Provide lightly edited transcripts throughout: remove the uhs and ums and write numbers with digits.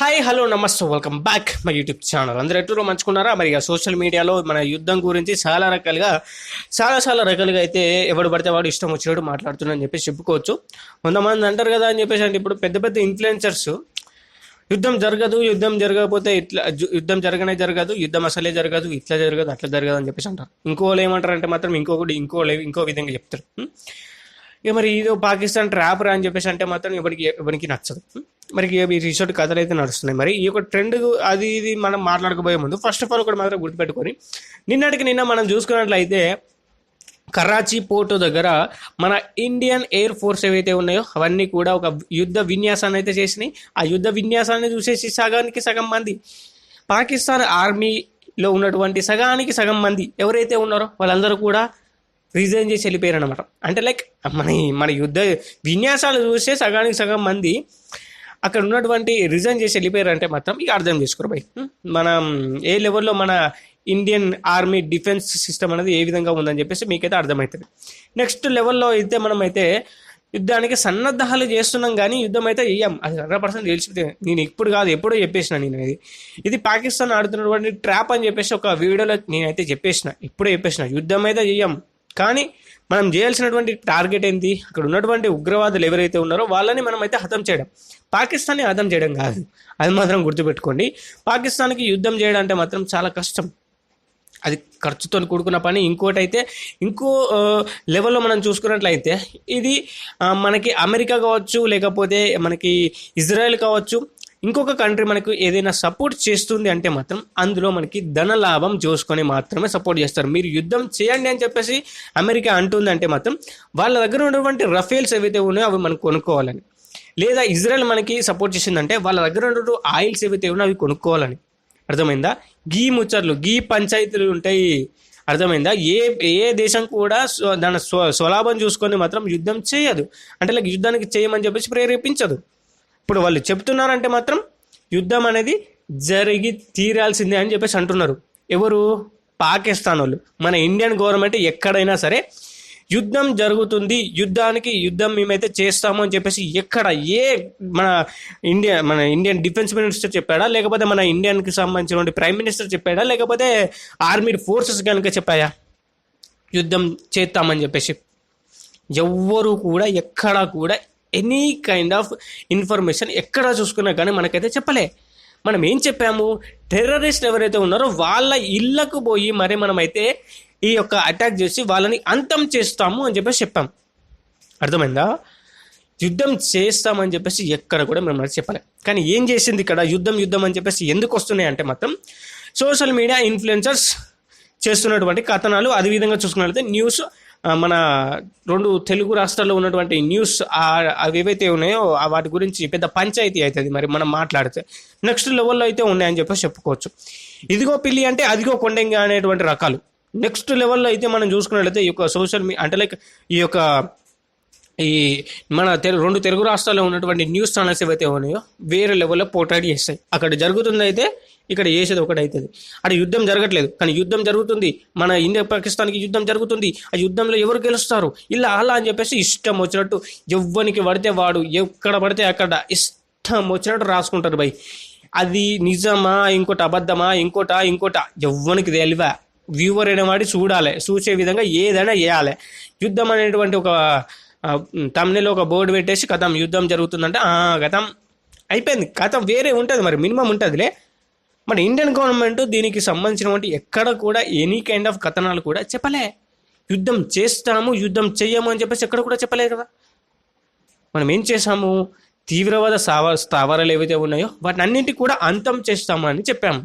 Hi hello నమస్తే welcome back my YouTube channel. అందరూ ఎట్లా మంచుకున్నారా? మరి ఇక సోషల్ మీడియాలో మన యుద్ధం గురించి చాలా రకాలుగా అయితే ఎవడు పడితే వాడు ఇష్టం వచ్చినట్టు మాట్లాడుతున్నారని చెప్పేసి చెప్పుకోవచ్చు. కొంతమంది అంటారు కదా అని చెప్పేసి, అంటే ఇప్పుడు పెద్ద పెద్ద ఇన్ఫ్లుయెన్సర్స్ యుద్ధం జరగకపోతే ఇట్లా యుద్ధం జరగదు, యుద్ధం అసలే జరగదు, ఇట్లా జరగదు అట్లా జరగదు అని చెప్పేసి అంటారు. ఇంకోళ్ళు ఏమంటారంటే మాత్రం ఇంకో విధంగా చెప్తారు. ఇక మరి ఇది పాకిస్తాన్ ట్రాప్ రా అని చెప్పేసి అంటే మాత్రం ఎవరికి నచ్చదు. మరి ఈ రిసార్ట్ కథలు అయితే నడుస్తున్నాయి. మరి ఈ యొక్క ట్రెండ్ అది ఇది మనం మాట్లాడకపోయే ముందు ఫస్ట్ ఆఫ్ ఆల్ కూడా మాత్రం గుర్తుపెట్టుకొని నిన్న మనం చూసుకున్నట్లయితే కరాచీ పోర్టు దగ్గర మన ఇండియన్ ఎయిర్ ఫోర్స్ ఏవైతే ఉన్నాయో అవన్నీ కూడా ఒక యుద్ధ విన్యాసాన్ని అయితే చేసినాయి. ఆ యుద్ధ విన్యాసాన్ని చూసేసి సగం మంది పాకిస్తాన్ ఆర్మీలో ఉన్నటువంటి సగం మంది ఎవరైతే ఉన్నారో వాళ్ళందరూ కూడా రిజైన్ చేసి వెళ్ళిపోయారు అనమాట. అంటే లైక్ మన యుద్ధ విన్యాసాలు చూస్తే సగం మంది అక్కడ ఉన్నటువంటి రిజైన్ చేసి వెళ్ళిపోయారు అంటే మాత్రం ఇక అర్థం చేసుకోరు భయ్, మనం ఏ లెవెల్లో మన ఇండియన్ ఆర్మీ డిఫెన్స్ సిస్టమ్ అనేది ఏ విధంగా ఉందని చెప్పేసి మీకైతే అర్థమవుతుంది. నెక్స్ట్ లెవెల్లో అయితే మనం అయితే యుద్ధానికి సన్నద్ధాలు చేస్తున్నాం, కానీ యుద్ధం అయితే వేయం. అది 100% తెలిసిపోతే నేను ఇప్పుడు కాదు ఎప్పుడో చెప్పేసిన. నేను ఇది పాకిస్తాన్ ఆడుతున్నటువంటి ట్రాప్ అని చెప్పేసి ఒక వీడియోలో నేనైతే ఇప్పుడే చెప్పేసిన. యుద్ధం అయితే వేయం, కానీ మనం చేయాల్సినటువంటి టార్గెట్ ఏంటి? అక్కడ ఉన్నటువంటి ఉగ్రవాదులు ఎవరైతే ఉన్నారో వాళ్ళని మనం అయితే హతం చేయడం, పాకిస్తాన్ని హతం చేయడం కాదు. అది మాత్రం గుర్తుపెట్టుకోండి. పాకిస్తాన్కి యుద్ధం చేయడం అంటే మాత్రం చాలా కష్టం, అది ఖర్చుతో కూడుకున్న పని. ఇంకో లెవెల్లో మనం చూసుకున్నట్లయితే ఇది మనకి అమెరికా కావచ్చు, లేకపోతే మనకి ఇజ్రాయెల్ కావచ్చు, ఇంకొక కంట్రీ మనకు ఏదైనా సపోర్ట్ చేస్తుంది అంటే మాత్రం అందులో మనకి ధన లాభం చూసుకొని మాత్రమే సపోర్ట్ చేస్తారు. మీరు యుద్ధం చేయండి అని చెప్పేసి అమెరికా అంటుంది అంటే మాత్రం వాళ్ళ దగ్గర ఉన్నటువంటి రఫేల్స్ ఏవైతే ఉన్నాయో అవి మనం కొనుక్కోవాలని, లేదా ఇజ్రాయెల్ మనకి సపోర్ట్ చేసిందంటే వాళ్ళ దగ్గర ఉన్నటువంటి ఆయిల్స్ ఏవైతే ఉన్నాయో అవి కొనుక్కోవాలని. అర్థమైందా? గీ పంచాయతీలు ఉంటాయి. అర్థమైందా? ఏ దేశం కూడా దాని స్వలాభం చూసుకొని మాత్రం యుద్ధం చేయదు. అంటే లైక్ యుద్ధానికి చేయమని చెప్పేసి ప్రేరేపించదు. ఇప్పుడు వాళ్ళు చెప్తున్నారంటే మాత్రం యుద్ధం అనేది జరిగి తీరాల్సిందే అని చెప్పేసి అంటున్నారు. ఎవరు? పాకిస్తాన్ వాళ్ళు. మన ఇండియన్ గవర్నమెంట్ ఎక్కడైనా సరే యుద్ధం జరుగుతుంది, యుద్ధం మేమైతే చేస్తాము అని చెప్పేసి మన ఇండియన్ డిఫెన్స్ మినిస్టర్ చెప్పాడా, లేకపోతే మన ఇండియన్కి సంబంధించిన ప్రైమ్ మినిస్టర్ చెప్పాడా, లేకపోతే ఆర్మీ ఫోర్సెస్ కనుక చెప్పాయా యుద్ధం చేస్తామని చెప్పేసి? ఎవ్వరు కూడా ఎక్కడా కూడా ఎనీ కైండ్ ఆఫ్ ఇన్ఫర్మేషన్ ఎక్కడ చూసుకున్నా కానీ మనకైతే చెప్పలే. మనం ఏం చెప్పాము? టెర్రరిస్ట్ ఎవరైతే ఉన్నారో వాళ్ళ ఇళ్లకు పోయి మరి మనమైతే ఈ యొక్క అటాక్ చేసి వాళ్ళని అంతం చేస్తాము అని చెప్పేసి చెప్పాం. అర్థమైందా? యుద్ధం చేస్తామని చెప్పేసి ఎక్కడ కూడా మనం చెప్పలే. కానీ ఏం చేసింది ఇక్కడ? యుద్ధం అని చెప్పేసి ఎందుకు వస్తున్నాయి అంటే మాత్రం సోషల్ మీడియా ఇన్ఫ్లుయెన్సర్స్ చేస్తున్నటువంటి కథనాలు. అదే విధంగా చూసుకున్నట్లయితే న్యూస్, మన 2 తెలుగు రాష్ట్రాల్లో ఉన్నటువంటి న్యూస్ అవి ఏవైతే ఉన్నాయో వాటి గురించి పెద్ద పంచాయతీ అవుతుంది మరి మనం మాట్లాడితే. నెక్స్ట్ లెవెల్లో అయితే ఉన్నాయని చెప్పేసి చెప్పుకోవచ్చు. ఇదిగో పిల్లి అంటే అదిగో కొండంగ అనేటువంటి రకాలు. నెక్స్ట్ లెవెల్లో అయితే మనం చూసుకున్నట్లయితే ఈ యొక్క సోషల్ మీడియా అంటే లైక్ ఈ మన 2 తెలుగు రాష్ట్రాల్లో ఉన్నటువంటి న్యూస్ ఛానల్స్ ఏవైతే ఉన్నాయో వేరే లెవెల్లో పోర్ట్రేట్ చేస్తాయి. అక్కడ జరుగుతుంది అయితే ఇక్కడ చేసేది ఒకటి అవుతుంది. అక్కడ యుద్ధం జరగట్లేదు, కానీ యుద్ధం జరుగుతుంది. మన ఇండియా పాకిస్తాన్కి యుద్ధం జరుగుతుంది. ఆ యుద్ధంలో ఎవరు గెలుస్తారు ఇలా అలా అని చెప్పేసి ఇష్టం వచ్చినట్టు ఎవ్వనికి పడితే వాడు ఎక్కడ పడితే అక్కడ ఇష్టం వచ్చినట్టు రాసుకుంటారు భయ్. అది నిజమా, ఇంకోటి అబద్ధమా, ఇంకోట ఎవ్వనికి తెలివా. వ్యూవర్ అనేవాడి చూసే విధంగా ఏదైనా చేయాలి. యుద్ధం అనేటువంటి ఒక తమ్నెలో ఒక బోర్డు పెట్టేసి కథం యుద్ధం జరుగుతుందంటే కథం అయిపోయింది. కథం వేరే ఉంటుంది, మరి మినిమం ఉంటుందిలే. మన ఇండియన్ గవర్నమెంట్ దీనికి సంబంధించినటువంటి ఎక్కడ కూడా ఎనీ కైండ్ ఆఫ్ కథనాలు కూడా చెప్పలే. యుద్ధం చేస్తాము, యుద్ధం చెయ్యము అని చెప్పేసి ఎక్కడ కూడా చెప్పలేదు కదా. మనం ఏం చేసాము? తీవ్రవాద స్థావరాలు ఏవైతే ఉన్నాయో వాటిని అన్నింటి కూడా అంతం చేస్తామని చెప్పాము.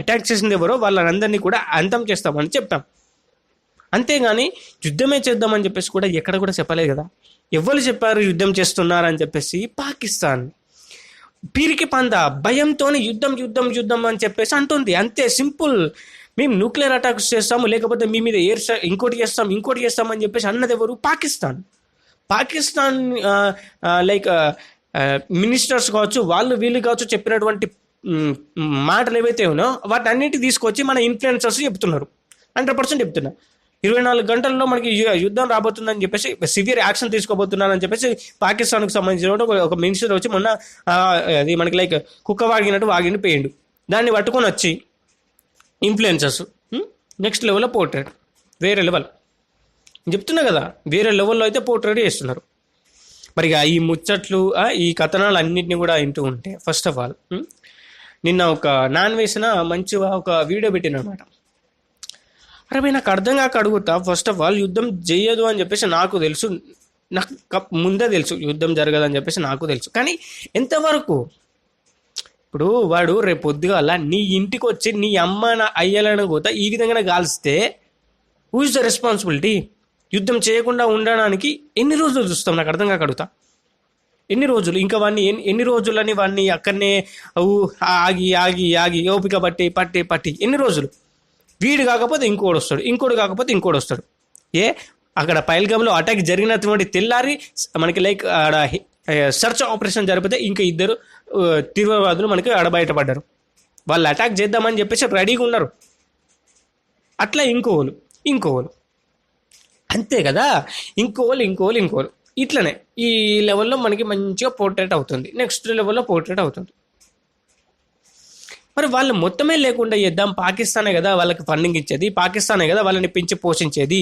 అటాక్ చేసింది ఎవరో వాళ్ళందరినీ కూడా అంతం చేస్తామని చెప్పాం. అంతేగాని యుద్ధమే చేద్దామని చెప్పేసి కూడా ఎక్కడ కూడా చెప్పలేదు కదా. ఎవరు చెప్పారు యుద్ధం చేస్తున్నారని చెప్పేసి? పాకిస్తాన్ పీరికి పంద భయంతోనే యుద్ధం అని చెప్పేసి అంటుంది. అంతే సింపుల్. మేము న్యూక్లియర్ అటాక్స్ చేస్తాము, లేకపోతే మీ మీద ఇంకోటి చేస్తాం అని చెప్పేసి అన్నది ఎవరు? పాకిస్తాన్ లైక్ మినిస్టర్స్ కావచ్చు, వీళ్ళు కావచ్చు, చెప్పినటువంటి మాటలు ఏవైతే ఉన్నాయో వాటి అన్నిటి తీసుకొచ్చి మన ఇన్ఫ్లుయెన్సర్స్ చెప్తున్నారు. 100% చెప్తున్నా. 24 గంటల్లో మనకి యుద్ధం రాబోతుందని చెప్పేసి సివియర్ యాక్షన్ తీసుకోబోతున్నారని చెప్పేసి పాకిస్తాన్కి సంబంధించిన ఒక మినిస్టర్ వచ్చి మొన్న అది మనకి లైక్ కుక్క వాగినట్టు వాగిండి పోయిండు. దాన్ని పట్టుకొని వచ్చి ఇన్ఫ్లుయెన్సర్స్ నెక్స్ట్ లెవెల్లో పోర్ట్రేట్, వేరే లెవెల్ చెప్తున్నా కదా, వేరే లెవెల్లో అయితే పోర్ట్రేట్ చేస్తున్నారు. మరి ఈ ముచ్చట్లు ఈ కథనాలు అన్నింటినీ కూడా వింటూ ఉంటే ఫస్ట్ ఆఫ్ ఆల్ నిన్న ఒక నాన్ వేసిన మంచిగా ఒక వీడియో పెట్టినమాట. అరే భయ్ నాకు అర్థం కాక అడుగుతా, ఫస్ట్ ఆఫ్ ఆల్ యుద్ధం చేయదు అని చెప్పేసి నాకు తెలుసు, నాకు ముందే తెలుసు యుద్ధం జరగదని చెప్పేసి నాకు తెలుసు. కానీ ఎంతవరకు? ఇప్పుడు వాడు రేపు పొద్దుగాల నీ ఇంటికి వచ్చి నీ అమ్మ అయ్యాలని కూడా ఈ విధంగా కాల్స్తే హూ ఇస్ ద రెస్పాన్సిబిలిటీ? యుద్ధం చేయకుండా ఉండడానికి ఎన్ని రోజులు చూస్తాం? నాకు అర్థం కాక అడుగుతా. ఎన్ని రోజులు? ఇంకా వాడిని ఎన్ని రోజులని వాడిని అక్కడనే ఆగి ఆగి ఆగి ఓపిక పట్టి ఎన్ని రోజులు? వీడు కాకపోతే ఇంకోటి వస్తాడు, ఇంకోటి కాకపోతే ఇంకోటి వస్తాడు. అక్కడ పైల్గామ్లో అటాక్ జరిగినటువంటి తెల్లారి మనకి లైక్ ఆడ సర్చ్ ఆపరేషన్ జరిపితే ఇంకా 2 తీవ్రవాదులు మనకి ఆడ బయటపడ్డారు. వాళ్ళు అటాక్ చేద్దామని చెప్పేసి రెడీగా ఉన్నారు. అట్లా ఇంకోలు అంతే కదా, ఇంకోలు ఇట్లనే ఈ లెవెల్లో మనకి మంచిగా పోర్ట్రేట్ అవుతుంది, నెక్స్ట్ లెవెల్లో పోర్ట్రేట్ అవుతుంది. మరి వాళ్ళు మొత్తమే లేకుండా చేద్దాం, పాకిస్తానే కదా వాళ్ళకి ఫండింగ్ ఇచ్చేది, పాకిస్తానే కదా వాళ్ళని పెంచి పోషించేది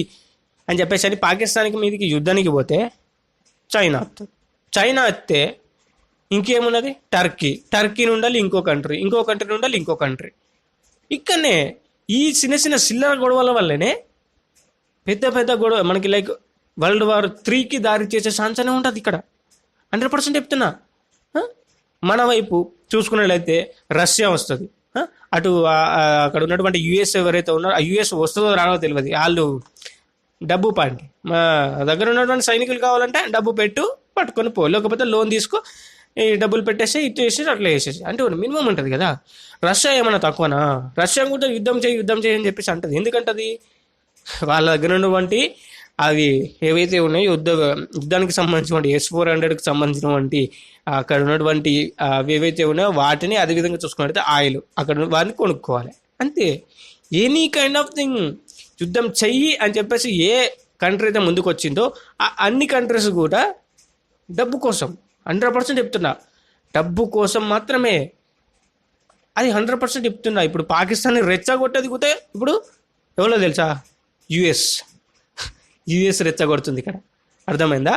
అని చెప్పేసి అని పాకిస్తాన్కి మీదకి యుద్ధానికి పోతే చైనా వస్తే ఇంకేమున్నది? టర్కీ నుండాలి ఇంకో కంట్రీ నుండాలి ఇంకో కంట్రీ. ఇక్కడనే ఈ చిన్న చిల్లర గొడవల వల్లనే పెద్ద గొడవ మనకి లైక్ World War IIIకి దారి చేసే ఛాన్స్ అనే ఉంటుంది ఇక్కడ. 100% చెప్తున్నా. మన వైపు చూసుకున్నట్లయితే రష్యా వస్తుంది, అటు అక్కడ ఉన్నటువంటి యుఎస్ ఎవరైతే ఉన్నారో ఆ యుఎస్ వస్తుందో రానో తెలియదు, వాళ్ళు డబ్బు పాండి మా దగ్గర ఉన్నటువంటి సైనికులు కావాలంటే డబ్బు పట్టుకొని పో, లేకపోతే లోన్ తీసుకో, ఈ డబ్బులు పెట్టేసి ఇటు వేసేసి అట్లా వేసేసి అంటే మినిమం ఉంటుంది కదా. రష్యా ఏమన్నా తక్కువనా? రష్యా కూడా యుద్ధం చేయి అని చెప్పేసి అంటది. ఎందుకంటది? వాళ్ళ దగ్గర ఉన్నటువంటి అవి ఏవైతే ఉన్నాయో యుద్ధానికి సంబంధించినటువంటి S-400కి సంబంధించినటువంటి అక్కడ ఉన్నటువంటి అవి ఏవైతే ఉన్నాయో వాటిని అదేవిధంగా చూసుకున్నట్లయితే ఆయిల్ అక్కడ వాటిని కొనుక్కోవాలి అంతే. ఎనీ కైండ్ ఆఫ్ థింగ్ యుద్ధం చెయ్యి అని చెప్పేసి ఏ కంట్రీ అయితే ముందుకు వచ్చిందో ఆ అన్ని కంట్రీస్ కూడా డబ్బు కోసం 100% చెప్తున్నా, డబ్బు కోసం మాత్రమే. అది 100% చెప్తున్నా. ఇప్పుడు పాకిస్తాన్ని రెచ్చగొట్టేది కూడా ఇప్పుడు ఎవరో తెలుసా? యుఎస్ రెచ్చగొడుతుంది ఇక్కడ, అర్థమైందా?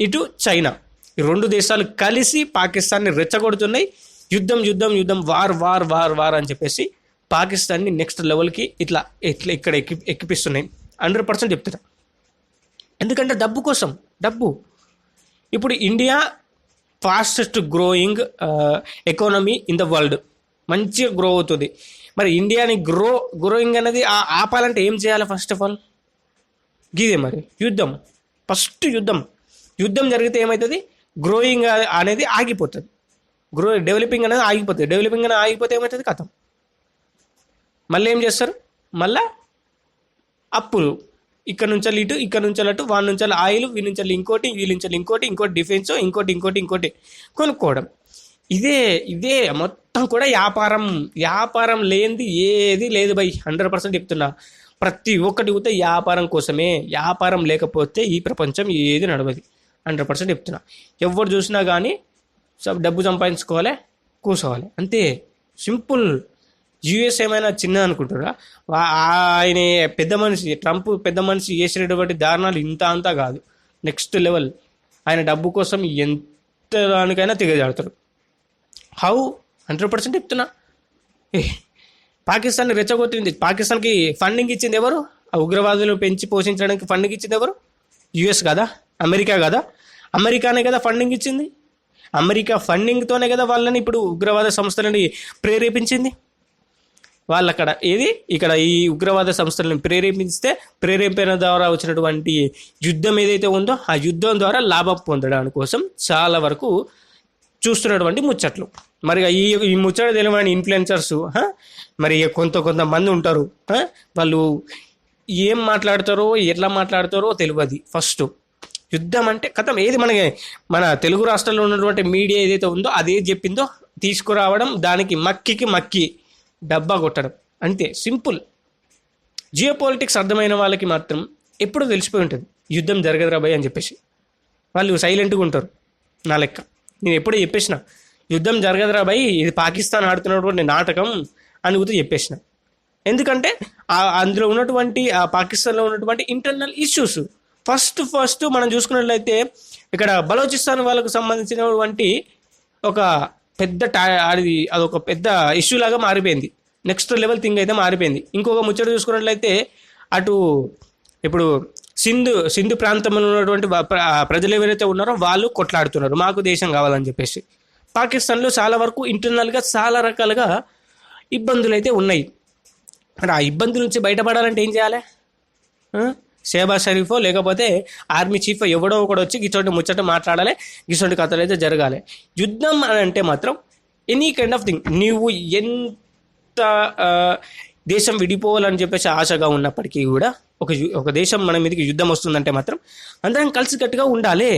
ఇటు చైనా, ఈ 2 దేశాలు కలిసి పాకిస్తాన్ని రెచ్చగొడుతున్నాయి. యుద్ధం వార్ అని చెప్పేసి పాకిస్తాన్ని నెక్స్ట్ లెవెల్కి ఇట్లా ఇక్కడ ఎక్కిపిస్తున్నాయి. 100% చెప్తున్నా. ఎందుకంటే డబ్బు కోసం. ఇప్పుడు India fastest growing economy in the world, మంచిగా గ్రో అవుతుంది. మరి ఇండియాని గ్రోయింగ్ అనేది ఆపాలంటే ఏం చేయాలి? ఫస్ట్ ఆఫ్ ఆల్ గీదే మరి ఫస్ట్ యుద్ధం జరిగితే ఏమవుతుంది? గ్రోయింగ్ అనేది ఆగిపోతుంది, డెవలపింగ్ అనేది ఆగిపోతుంది. డెవలపింగ్ అనేది ఆగిపోతే ఏమవుతుంది? కథం. మళ్ళీ ఏం చేస్తారు? మళ్ళా అప్పులు, ఇక్కడ నుంచి ఇటు, ఇక్కడ నుంచి అటు, వాడి నుంచి ఆయిల్, వీళ్ళ నుంచి ఇంకోటి, ఇంకోటి డిఫెన్స్, ఇంకోటి కొనుక్కోవడం. ఇదే మొత్తం కూడా వ్యాపారం లేనిది ఏది లేదు బై. 100% చెప్తున్నా. ప్రతి ఒక్కటి కూడా వ్యాపారం కోసమే. వ్యాపారం లేకపోతే ఈ ప్రపంచం ఏది నడవదు. 100% చెప్తున్నా. ఎవరు చూసినా కానీ డబ్బు సంపాదించుకోవాలి, కూర్చోవాలి, అంతే సింపుల్. యుఎస్ ఏమైనా చిన్న అనుకుంటారా? ఆయన ట్రంప్ పెద్ద మనిషి చేసినటువంటి దారుణాలు అంతా కాదు, నెక్స్ట్ లెవెల్. ఆయన డబ్బు కోసం ఎంత దానికైనా తెగజాడుతాడు. 100% చెప్తున్నా. పాకిస్తాన్ని రెచ్చగొట్టింది, పాకిస్తాన్కి ఫండింగ్ ఇచ్చింది ఎవరు? ఆ ఉగ్రవాదులు పెంచి పోషించడానికి ఫండింగ్ ఇచ్చింది ఎవరు? యుఎస్ కదా, అమెరికా కదా? అమెరికానే కదా ఫండింగ్ ఇచ్చింది. అమెరికా ఫండింగ్తోనే కదా వాళ్ళని ఇప్పుడు ఉగ్రవాద సంస్థలని ప్రేరేపించింది. వాళ్ళక్కడ ఇక్కడ ఈ ఉగ్రవాద సంస్థలను ప్రేరేపణ ద్వారా వచ్చినటువంటి యుద్ధం ఏదైతే ఉందో ఆ యుద్ధం ద్వారా లాభం పొందడానికి కోసం చాలా వరకు చూస్తున్నటువంటి ముచ్చట్లు. మరి ఈ ముచ్చట తెలియని ఇన్ఫ్లుయెన్సర్స్ మరి కొంతమంది ఉంటారు, వాళ్ళు ఏం మాట్లాడతారో ఎట్లా మాట్లాడతారో తెలియదు. ఫస్ట్ యుద్ధం అంటే కథం ఏది మన తెలుగు రాష్ట్రాల్లో ఉన్నటువంటి మీడియా ఏదైతే ఉందో అదే చెప్పిందో తీసుకురావడం, దానికి మక్కి డబ్బా కొట్టడం, అంతే సింపుల్. జియో పాలిటిక్స్ అర్థమైన వాళ్ళకి మాత్రం ఎప్పుడు తెలిసిపోయి ఉంటుంది యుద్ధం జరగదురా భయ్ అని చెప్పేసి. వాళ్ళు సైలెంట్గా ఉంటారు. నా లెక్క నేను ఎప్పుడూ చెప్పేసిన యుద్ధం జరగదురా భయ్, ఇది పాకిస్తాన్ ఆడుతున్నటువంటి నాటకం అని కూడా చెప్పేసిన. ఎందుకంటే అందులో ఉన్నటువంటి ఆ పాకిస్తాన్లో ఉన్నటువంటి ఇంటర్నల్ ఇష్యూస్ ఫస్ట్ మనం చూసుకున్నట్లయితే ఇక్కడ బలోచిస్తాన్ వాళ్ళకు సంబంధించినటువంటి ఒక పెద్ద అదొక పెద్ద ఇష్యూ లాగా మారిపోయింది. నెక్స్ట్ లెవెల్ థింగ్ అయితే మారిపోయింది. ఇంకొక ముచ్చట చూసుకున్నట్లయితే అటు ఇప్పుడు సింధు ప్రాంతంలో ఉన్నటువంటి ప్రజలు ఎవరైతే ఉన్నారో వాళ్ళు కొట్లాడుతున్నారు మాకు దేశం కావాలని చెప్పేసి. పాకిస్తాన్లో చాలా వరకు ఇంటర్నల్గా చాలా రకాలుగా ఇబ్బందులు అయితే ఉన్నాయి. మరి ఆ ఇబ్బందుల నుంచి బయటపడాలంటే ఏం చేయాలి? షేబాజ్ షరీఫో లేకపోతే ఆర్మీ చీఫ్ ఎవడో ఒకడు వచ్చి గిసోటి ముచ్చట మాట్లాడాలి, గిసోటి కథలు అయితే జరగాలి. యుద్ధం అని అంటే మాత్రం ఎనీ కైండ్ ఆఫ్ థింగ్, నీవు ఎంత దేశం విడిపోవాలని చెప్పేసి ఆశగా ఉన్నప్పటికీ కూడా ఒక దేశం మన మీదకి యుద్ధం వస్తుందంటే మాత్రం అందరం కలిసికట్టుగా ఉండాలి.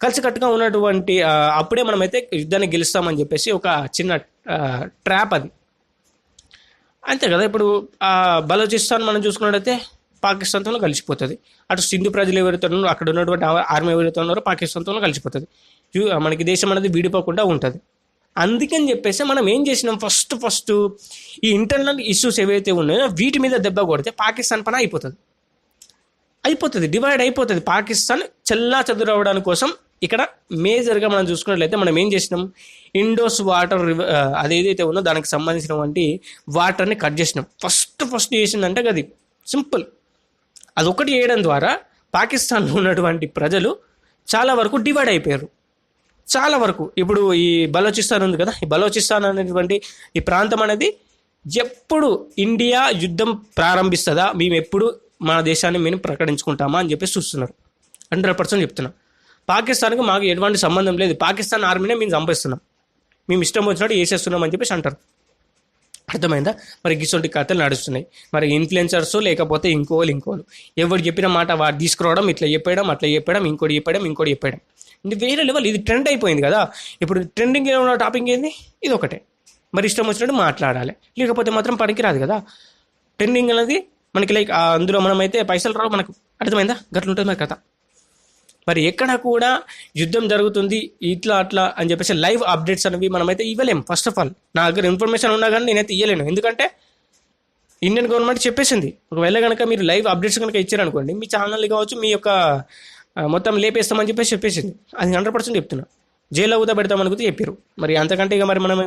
కలిసికట్టుగా ఉన్నటువంటి అప్పుడే మనమైతే యుద్ధాన్ని గెలుస్తామని చెప్పేసి ఒక చిన్న ట్రాప్ అది, అంతే కదా. ఇప్పుడు బలోచిస్తాన్ మనం చూసుకున్నట్టయితే పాకిస్తాన్తో కలిసిపోతుంది. అటు సింధు ప్రజలు ఎవరైతే ఉన్నారో అక్కడ ఉన్నటువంటి ఆర్మీ ఎవరైతే ఉన్నారో పాకిస్తాన్తో కలిసిపోతుంది. మనకి దేశం అనేది విడిపోకుండా ఉంటుంది. అందుకని చెప్పేసి మనం ఏం చేసినాం, ఫస్ట్ ఈ ఇంటర్నల్ ఇష్యూస్ ఏవైతే ఉన్నాయో వీటి మీద దెబ్బ కొడితే పాకిస్తాన్ పని అయిపోతుంది, డివైడ్ అయిపోతుంది. పాకిస్తాన్ చెల్లా చెదురవడానికి కోసం ఇక్కడ మేజర్గా మనం చూసుకున్నట్లయితే మనం ఏం చేసినాం, ఇండోస్ వాటర్ అదేదైతే ఉందో దానికి సంబంధించినటువంటి వాటర్ని కట్ చేసినాం. ఫస్ట్ చేసిందంటే అది సింపుల్. అదొకటి చేయడం ద్వారా పాకిస్తాన్లో ఉన్నటువంటి ప్రజలు చాలా వరకు డివైడ్ అయిపోయారు. చాలా వరకు ఇప్పుడు ఈ బలోచిస్తాన్ ఉంది కదా, ఈ బలోచిస్తాన్ అనేటువంటి ఈ ప్రాంతం అనేది ఎప్పుడు ఇండియా యుద్ధం ప్రారంభిస్తుందా, మేము ఎప్పుడు మన దేశాన్ని మేము ప్రకటించుకుంటామా అని చెప్పేసి చూస్తున్నారు. 100% చెప్తున్నాం. పాకిస్తాన్కి మాకు ఎటువంటి సంబంధం లేదు, పాకిస్తాన్ ఆర్మీనే మేము చంపేస్తున్నాం, మేము ఇష్టం వచ్చినట్టు వేసేస్తున్నాం అని చెప్పేసి అంటారు. అర్థమైందా? మరి గిసొంటి కథలు నడుస్తున్నాయి. మరి ఇన్ఫ్లుయెన్సర్స్ లేకపోతే ఇంకోళ్ళు ఎవరు చెప్పిన మాట వాడు తీసుకురావడం, ఇట్లా చెప్పేయడం, అట్లా చెప్పడం, ఇంకోటి చెప్పడం ఇది వేరే లెవెల్. ఇది ట్రెండ్ అయిపోయింది కదా. ఇప్పుడు ట్రెండింగ్ ఉన్న టాపిక్ ఏంది? ఇది ఒకటే. మరి ఇష్టం వచ్చినట్టు మాట్లాడాలి, లేకపోతే మాత్రం పనికిరాదు కదా. ట్రెండింగ్ అనేది మనకి లైక్ అందులో మనమైతే పైసలు రావు మనకు. అర్థమైందా? గట్లుంటుంది మరి కథ. మరి ఎక్కడ కూడా యుద్ధం జరుగుతుంది ఇట్లా అట్లా అని చెప్పేసి లైవ్ అప్డేట్స్ అనేవి మనమైతే ఇవ్వలేము. ఫస్ట్ ఆఫ్ ఆల్ నా దగ్గర ఇన్ఫర్మేషన్ ఉన్నా కానీ నేనైతే ఇవ్వలేను. ఎందుకంటే ఇండియన్ గవర్నమెంట్ చెప్పేసింది, ఒకవేళ కనుక మీరు లైవ్ అప్డేట్స్ కనుక ఇచ్చారనుకోండి మీ ఛానల్ కావచ్చు మీ యొక్క మొత్తం లేపేస్తామని చెప్పేసింది. అది 100% చెప్తున్నా. జైల్లో కూడా పెడతామని కూడా చెప్పారు. మరి అంతకంటే ఇక మరి మనం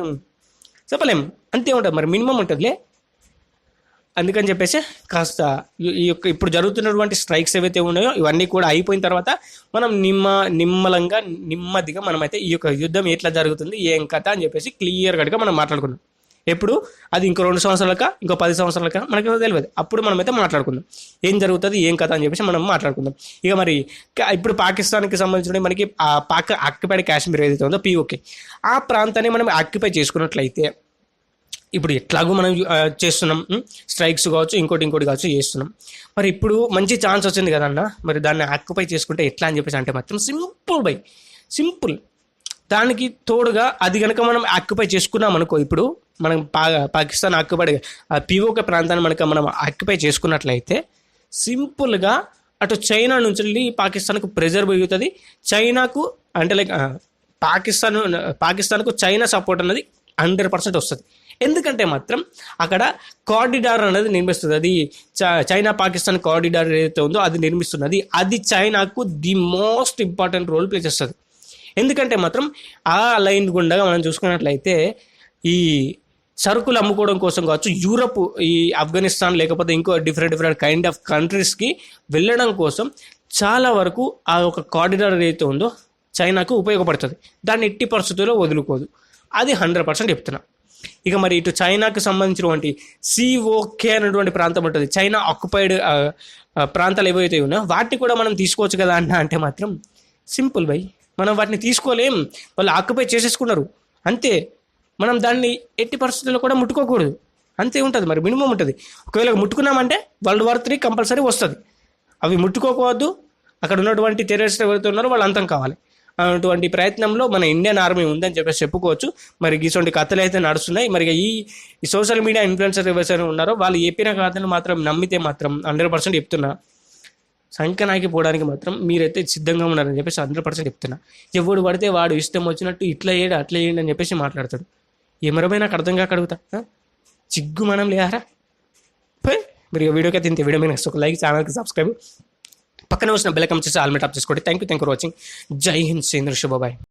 చెప్పలేము. అంతే ఉంటుంది, మరి మినిమం ఉంటుందిలే. అందుకని చెప్పేసి కాస్త ఈ యొక్క ఇప్పుడు జరుగుతున్నటువంటి స్ట్రైక్స్ ఏవైతే ఉన్నాయో ఇవన్నీ కూడా అయిపోయిన తర్వాత మనం నెమ్మదిగా మనమైతే ఈ యొక్క యుద్ధం ఎట్లా జరుగుతుంది ఏం కథ అని చెప్పేసి క్లియర్ కట్గా మనం మాట్లాడుకుందాం. ఎప్పుడు అది ఇంకో 2 సంవత్సరాలక ఇంకో 10 సంవత్సరాలక మనకి తెలియదు. అప్పుడు మనమైతే మాట్లాడుకుందాం ఏం జరుగుతుంది ఏం కథ అని చెప్పేసి మనం మాట్లాడుకుందాం. ఇక మరి ఇప్పుడు పాకిస్తాన్కి సంబంధించిన మనకి ఆక్యుపైడ్ కాశ్మీర్ ఏదైతే ఉందో POK ఆ ప్రాంతాన్ని మనం ఆక్యుపై చేసుకున్నట్లయితే ఇప్పుడు ఎట్లాగో మనం చేస్తున్నాం, స్ట్రైక్స్ కావచ్చు ఇంకోటి కావచ్చు చేస్తున్నాం. మరి ఇప్పుడు మంచి ఛాన్స్ వచ్చింది కదన్న, మరి దాన్ని ఆక్యుపై చేసుకుంటే ఎట్లా అని చెప్పేసి అంటే మాత్రం సింపుల్. దానికి తోడుగా అది కనుక మనం ఆక్యుపై చేసుకున్నాం అనుకో, ఇప్పుడు మనం పాకిస్తాన్ ఆక్యుపైడ్ POK ప్రాంతాన్ని మనం ఆక్యుపై చేసుకున్నట్లయితే సింపుల్గా అటు చైనా నుంచి వెళ్ళి పాకిస్తాన్కు ప్రెజర్ పెరుగుతుంది. చైనాకు అంటే లైక్ పాకిస్తాన్కు చైనా సపోర్ట్ అనేది 100% వస్తుంది. ఎందుకంటే మాత్రం అక్కడ కారిడార్ అనేది నిర్మిస్తుంది. అది చైనా పాకిస్తాన్ కారిడార్ ఏదైతే ఉందో అది నిర్మిస్తున్నది. అది చైనాకు the most important role play చేస్తుంది. ఎందుకంటే మాత్రం ఆ లైన్ గుండా మనం చూసుకున్నట్లయితే ఈ సరుకులు అమ్ముకోవడం కోసం కావచ్చు యూరప్ ఈ ఆఫ్ఘనిస్తాన్ లేకపోతే ఇంకో డిఫరెంట్ కైండ్ ఆఫ్ కంట్రీస్కి వెళ్ళడం కోసం చాలా వరకు ఆ ఒక కారిడార్ ఏదైతే ఉందో చైనాకు ఉపయోగపడుతుంది. దాన్ని ఎట్టి పరిస్థితుల్లో వదులుకోదు. అది 100% చెప్తున్నా. ఇక మరి ఇటు చైనాకు సంబంధించినటువంటి COK అనేటువంటి ప్రాంతం ఉంటుంది, చైనా ఆక్యుపైడ్ ప్రాంతాలు ఏవైతే ఉన్నాయో వాటిని కూడా మనం తీసుకోవచ్చు కదా అంటే మాత్రం సింపుల్ బై, మనం వాటిని తీసుకోలేం. వాళ్ళు ఆక్యుపై చేసేసుకున్నారు అంతే. మనం దాన్ని ఎట్టి పరిస్థితుల్లో కూడా ముట్టుకోకూడదు, అంతే ఉంటుంది. మరి మినిమం ఉంటుంది. ఒకవేళ ముట్టుకున్నామంటే World War III కంపల్సరీ వస్తుంది. అవి ముట్టుకోకూడదు. అక్కడ ఉన్నటువంటి టెర్రరిస్ట్ ఎవరైతే ఉన్నారో వాళ్ళు అంతం కావాలి. అటువంటి ప్రయత్నంలో మన ఇండియన్ ఆర్మీ ఉందని చెప్పేసి చెప్పుకోవచ్చు. మరి ఇటువంటి కథలు అయితే నడుస్తున్నాయి. మరి ఈ సోషల్ మీడియా ఇన్ఫ్లుయెన్సర్ ఎవరైతే ఉన్నారో వాళ్ళు చెప్పిన కథలు మాత్రం నమ్మితే మాత్రం 100% చెప్తున్నా, సంఖ్యనాకి పోవడానికి మాత్రం మీరైతే సిద్ధంగా ఉన్నారని చెప్పేసి 100% చెప్తున్నా. ఎవడు పడితే వాడు ఇష్టం వచ్చినట్టు ఇట్లా చేయండి అట్లా చేయండి అని చెప్పేసి మాట్లాడతాడు. ఏమరమే నాకు అర్థం కాక అడుగుతా, చిగ్గు మనం లేరా? మీరు వీడియోకి అయితే ఇంత వీడియో మీద ఒక లైక్, ఛానల్కి సబ్స్క్రైబ్, పక్కన వచ్చిన బెల్ ఐకాన్ చేసి ఆల్మెట్ ఆఫ్ చేసుకోండి. Thank you for watching. జై హింద్, సేంద్ర శుభాబాయ్.